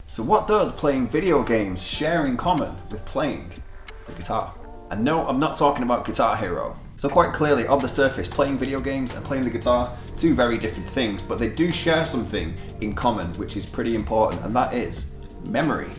So what does playing video games share in common with playing the guitar? And no, I'm not talking about Guitar Hero. So quite clearly, on the surface, playing video games and playing the guitar, two very different things, but they do share something in common, which is pretty important, and that is memory.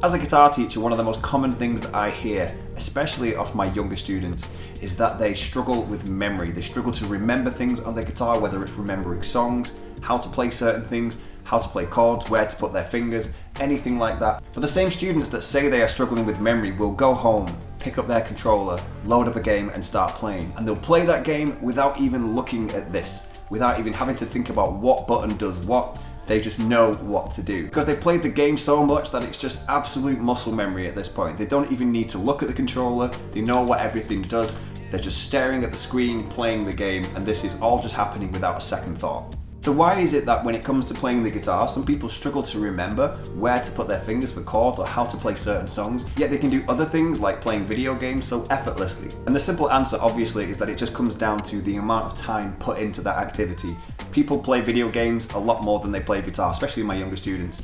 As a guitar teacher, one of the most common things that I hear, especially of my younger students, is that they struggle with memory. They struggle to remember things on their guitar, whether it's remembering songs, how to play certain things, how to play chords, where to put their fingers, anything like that. But the same students that say they are struggling with memory will go home, pick up their controller, load up a game and start playing. And they'll play that game without even looking at this, without even having to think about what button does what. They just know what to do. Because they've played the game so much that it's just absolute muscle memory at this point. They don't even need to look at the controller, they know what everything does. They're just staring at the screen, playing the game, and this is all just happening without a second thought. So why is it that when it comes to playing the guitar, some people struggle to remember where to put their fingers for chords or how to play certain songs, yet they can do other things like playing video games so effortlessly? And the simple answer, obviously, is that it just comes down to the amount of time put into that activity. People play video games a lot more than they play guitar, especially my younger students,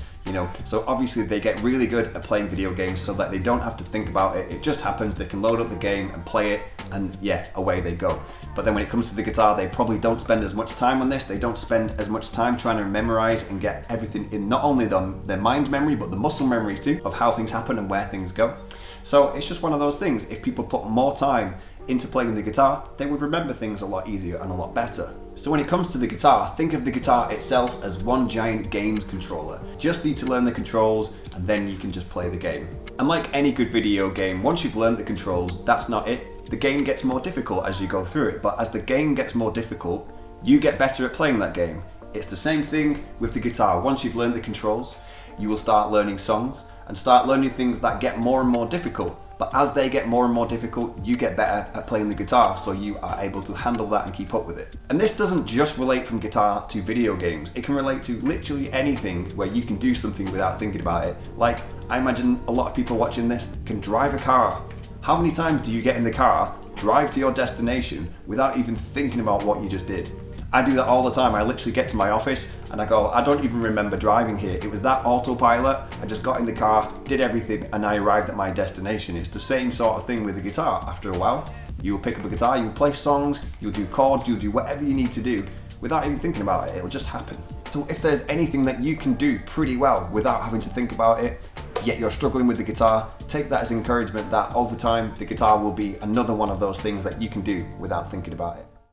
so obviously they get really good at playing video games so that they don't have to think about it. It just happens, they can load up the game and play it, and yeah, away they go. But then when it comes to the guitar, they probably don't spend as much time on this. They don't spend as much time trying to memorize and get everything in, not only their mind memory, but the muscle memory too, of how things happen and where things go. So it's just one of those things. If people put more time into playing the guitar, they would remember things a lot easier and a lot better. So when it comes to the guitar, think of the guitar itself as one giant games controller. Just need to learn the controls and then you can just play the game. And like any good video game, once you've learned the controls, that's not it. The game gets more difficult as you go through it, but as the game gets more difficult, you get better at playing that game. It's the same thing with the guitar. Once you've learned the controls, you will start learning songs and start learning things that get more and more difficult. But as they get more and more difficult, you get better at playing the guitar, so you are able to handle that and keep up with it. And this doesn't just relate from guitar to video games. It can relate to literally anything where you can do something without thinking about it. Like, I imagine a lot of people watching this can drive a car. How many times do you get in the car, drive to your destination without even thinking about what you just did? I do that all the time. I literally get to my office and I go, I don't even remember driving here. It was that autopilot. I just got in the car, did everything, and I arrived at my destination. It's the same sort of thing with the guitar. After a while, you'll pick up a guitar, you'll play songs, you'll do chords, you'll do whatever you need to do without even thinking about it. It'll just happen. So if there's anything that you can do pretty well without having to think about it, yet you're struggling with the guitar, take that as encouragement that over time, the guitar will be another one of those things that you can do without thinking about it.